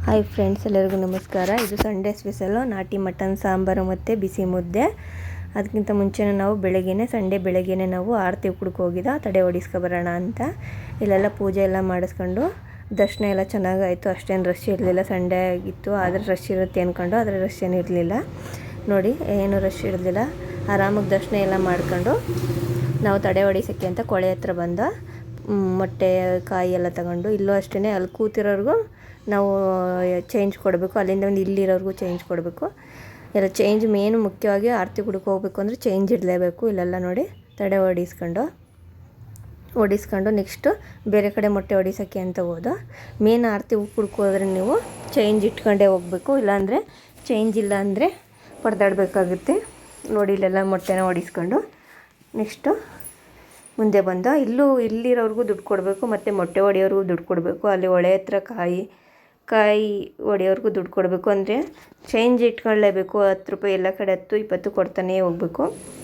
Hi friends, ಎಲ್ಲರಿಗೂ ನಮಸ್ಕಾರ. ಇದು ಸಂಡೇ ಸ್ಪೆಷಲು ನಾಟಿ ಮಟನ್ ಸಾಂಬಾರು ಮತ್ತು ಬಿಸಿ ಮುದ್ದೆ. ಅದಕ್ಕಿಂತ ಮುಂಚೆನೇ ನಾವು ಸಂಡೇ ಬೆಳಗ್ಗೆನೇ ನಾವು ಆರತಿ ಕುಡ್ಕೊ ಹೋಗಿದ್ದ ತಡೆ ಹೊಡಿಸ್ಕೊಬರೋಣ ಅಂತ. ಇಲ್ಲೆಲ್ಲ ಪೂಜೆ ಎಲ್ಲ ಮಾಡಿಸ್ಕೊಂಡು ದರ್ಶನ ಎಲ್ಲ ಚೆನ್ನಾಗಾಯಿತು. ಅಷ್ಟೇನು ರಶ್ ಇರಲಿಲ್ಲ, ಸಂಡೇ ಆಗಿತ್ತು. ಆದರೆ ರಶ್ ಇರುತ್ತೆ ಅಂದ್ಕೊಂಡು, ಆದರೆ ರಶ್ ಏನು ಇರಲಿಲ್ಲ. ನೋಡಿ, ಏನು ರಶ್ ಇರಲಿಲ್ಲ. ಆರಾಮಾಗಿ ದರ್ಶನ ಎಲ್ಲ ಮಾಡ್ಕೊಂಡು ನಾವು ತಡೆ ಹೊಡಿಸೋಕ್ಕೆ ಅಂತ ಕೊಳೆ ಹತ್ರ ಬಂದ ಮೊಟ್ಟೆ ಕಾಯಿ ಎಲ್ಲ ತಗೊಂಡು, ಇಲ್ಲೂ ಅಷ್ಟೇ ಅಲ್ಲಿ ಕೂತಿರೋರ್ಗೂ ನಾವು ಚೇಂಜ್ ಕೊಡಬೇಕು, ಅಲ್ಲಿಂದ ಒಂದು ಇಲ್ಲಿರೋರ್ಗೂ ಚೇಂಜ್ ಕೊಡಬೇಕು. ಎಲ್ಲ ಚೇಂಜ್ ಮೇನು ಮುಖ್ಯವಾಗಿ ಆರತಿ ಕುಡ್ಕೊ ಹೋಗ್ಬೇಕು ಅಂದರೆ ಚೇಂಜ್ ಇಡಲೇಬೇಕು. ಇಲ್ಲೆಲ್ಲ ನೋಡಿ ತಡೆ ಹೊಡಿಸ್ಕೊಂಡು ನೆಕ್ಸ್ಟು ಬೇರೆ ಕಡೆ ಮೊಟ್ಟೆ ಹೊಡಿಸೋಕ್ಕೆ ಅಂತ ಹೋದ. ಮೇನ್ ಆರತಿ ಕುಡ್ಕೊ ಹೋದ್ರೆ ನೀವು ಚೇಂಜ್ ಇಟ್ಕೊಂಡೇ ಹೋಗಬೇಕು, ಇಲ್ಲಾಂದರೆ ಚೇಂಜ್ ಇಲ್ಲ ಅಂದರೆ ಪಡೆದಾಡಬೇಕಾಗುತ್ತೆ. ನೋಡಿ, ಇಲ್ಲೆಲ್ಲ ಮೊಟ್ಟೆನ ಹೊಡಿಸ್ಕೊಂಡು ನೆಕ್ಸ್ಟು ಮುಂದೆ ಬಂದ. ಇಲ್ಲಿರೋರ್ಗೂ ದುಡ್ಡು ಕೊಡಬೇಕು ಮತ್ತು ಮೊಟ್ಟೆ ಹೊಡೆಯೋರ್ಗೂ ದುಡ್ಡು ಕೊಡಬೇಕು. ಅಲ್ಲಿ ಹೊಳೆ ಹತ್ರ ಕಾಯಿ ಹೊಡೆಯೋರ್ಗೂ ದುಡ್ಡು ಕೊಡಬೇಕು. ಅಂದರೆ ಚೇಂಜ್ ಇಟ್ಕೊಳ್ಳೇಬೇಕು. 10 ರೂಪಾಯಿ ಎಲ್ಲ ಕಡೆ 10, 20 ಕೊಡ್ತಾನೇ ಹೋಗಬೇಕು.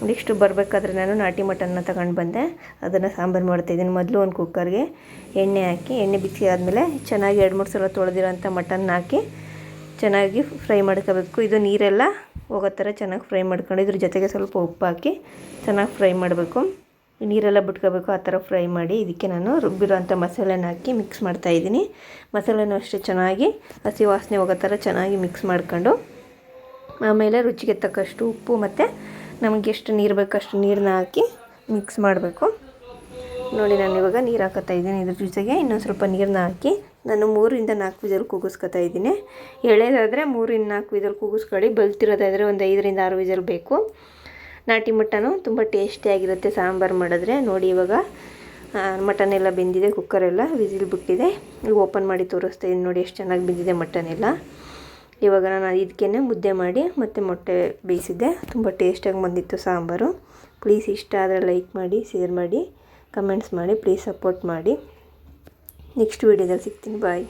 ನೆಕ್ಸ್ಟು ಬರಬೇಕಾದ್ರೆ ನಾನು ನಾಟಿ ಮಟನ್ನ ತಗೊಂಡು ಬಂದೆ. ಅದನ್ನು ಸಾಂಬಾರು ಮಾಡ್ತಾಯಿದ್ದೀನಿ. ಮೊದಲು ಒಂದು ಕುಕ್ಕರ್ಗೆ ಎಣ್ಣೆ ಹಾಕಿ, ಎಣ್ಣೆ ಬಿಸಿ ಆದಮೇಲೆ ಚೆನ್ನಾಗಿ 2-3 ಸಲ ತೊಳೆದಿರೋಂಥ ಮಟನ್ನ ಹಾಕಿ ಚೆನ್ನಾಗಿ ಫ್ರೈ ಮಾಡ್ಕೋಬೇಕು. ಇದು ನೀರೆಲ್ಲ ಹೋಗೋ ಥರ ಚೆನ್ನಾಗಿ ಫ್ರೈ ಮಾಡ್ಕೊಂಡು, ಇದ್ರ ಜೊತೆಗೆ ಸ್ವಲ್ಪ ಉಪ್ಪು ಹಾಕಿ ಚೆನ್ನಾಗಿ ಫ್ರೈ ಮಾಡಬೇಕು. ನೀರೆಲ್ಲ ಬಿಟ್ಕೋಬೇಕು. ಆ ಥರ ಫ್ರೈ ಮಾಡಿ ಇದಕ್ಕೆ ನಾನು ರುಬ್ಬಿರೋಂಥ ಮಸಾಲೆನ ಹಾಕಿ ಮಿಕ್ಸ್ ಮಾಡ್ತಾಯಿದ್ದೀನಿ. ಮಸಾಲೆನೂ ಅಷ್ಟೇ ಚೆನ್ನಾಗಿ ಹಸಿ ವಾಸನೆ ಹೋಗೋ ಥರ ಚೆನ್ನಾಗಿ ಮಿಕ್ಸ್ ಮಾಡ್ಕೊಂಡು, ಆಮೇಲೆ ರುಚಿಗೆ ತಕ್ಕಷ್ಟು ಉಪ್ಪು ಮತ್ತು ನಮಗೆ ಎಷ್ಟು ನೀರು ಬೇಕು ಅಷ್ಟು ನೀರನ್ನ ಹಾಕಿ ಮಿಕ್ಸ್ ಮಾಡಬೇಕು. ನೋಡಿ, ನಾನು ಇವಾಗ ನೀರು ಹಾಕೋತಾ ಇದ್ದೀನಿ. ಇದ್ರ ಜೊತೆಗೆ ಇನ್ನೊಂದು ಸ್ವಲ್ಪ ನೀರನ್ನ ಹಾಕಿ ನಾನು 3-4 ವಿಸಲ್ ಕೂಗಿಸ್ಕೊತಾ ಇದ್ದೀನಿ. ಎಳೆದಾದರೆ 3-4 ವಿಸಲ್ ಕೂಗಿಸ್ಕೊಳ್ಳಿ. ಬಲ್ತಿರೋದಾದರೆ ಒಂದು 5-6 ವಿಸಲ್ ಬೇಕು. ನಾಟಿ ಮಟನು ತುಂಬ ಟೇಸ್ಟಿಯಾಗಿರುತ್ತೆ ಸಾಂಬಾರು ಮಾಡಿದ್ರೆ. ನೋಡಿ, ಇವಾಗ ಮಟನ್ ಎಲ್ಲ ಬೆಂದಿದೆ, ಕುಕ್ಕರೆಲ್ಲ ವಿಸಿಲ್ ಬಿಟ್ಟಿದೆ. ಈಗ ಓಪನ್ ಮಾಡಿ ತೋರಿಸ್ತಾ ಇದ್ದೀನಿ. ನೋಡಿ ಎಷ್ಟು ಚೆನ್ನಾಗಿ ಬೆಂದಿದೆ ಮಟನ್ ಎಲ್ಲ. ಇವಾಗ ನಾನು ಇದಕ್ಕೇ ಮುದ್ದೆ ಮಾಡಿ ಮತ್ತು ಮೊಟ್ಟೆ ಬೇಯಿಸಿದ್ದೆ. ತುಂಬ ಟೇಸ್ಟಾಗಿ ಬಂದಿತ್ತು ಸಾಂಬಾರು. ಪ್ಲೀಸ್ ಇಷ್ಟ ಆದರೆ ಲೈಕ್ ಮಾಡಿ, ಶೇರ್ ಮಾಡಿ, ಕಮೆಂಟ್ಸ್ ಮಾಡಿ, ಪ್ಲೀಸ್ ಸಪೋರ್ಟ್ ಮಾಡಿ. ನೆಕ್ಸ್ಟ್ ವೀಡಿಯೋದಲ್ಲಿ ಸಿಗ್ತೀನಿ. ಬಾಯ್.